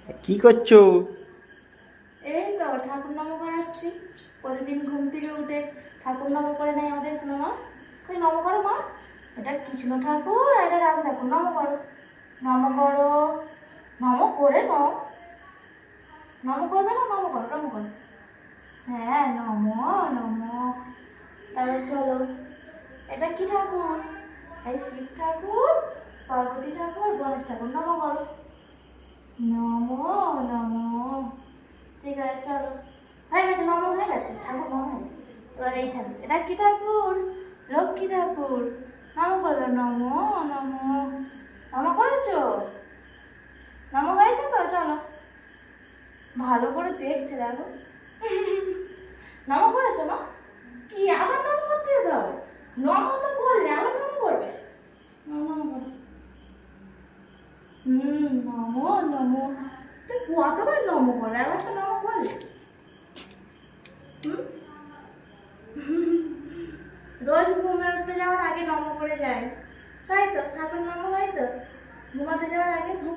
কি করছো? এই তো ঠাকুর নাম করাচ্ছি। প্রতিদিন ঘুম থেকে উঠে ঠাকুর নাম করে নেয় আমাদের সোনামা। কই নম করো মা। এটা কৃষ্ণ ঠাকুর আর এটা রাধা ঠাকুর। নম করো, নম করো, নম করে নাও। নম করবে না? নম করো, নম করো। হ্যাঁ, নম নম। তাহলে চলো, এটা কি ঠাকুর? এই শিব ঠাকুর, পার্বতী ঠাকুর, গণেশ ঠাকুর। নম করো, নম নম। ঠিক আছে চলো, হয়ে গেছে, নম হয়ে গেছে, ঠাকুর নম হয়ে গেছে। এবার এই ঠাকুর, এটা কি ঠাকুর? লক্ষ্মী ঠাকুর। নম করো, নম নম। নম করেছো? নম হয়েছে তো? চলো, ভালো করে দেখছে দেখো। নম করেছো মা? কি আবার নম করতে দাও? নম তো করলে আবার নম করবে? নম করো। নম নম। তুই কতবার নম করলে? আবার তো নম করলে। রোজ ঘুমে উঠতে যাওয়ার আগে নম করে যায়, তাই তো? ঠাকুর নম হয় তো ঘুমাতে যাওয়ার আগে ঘুম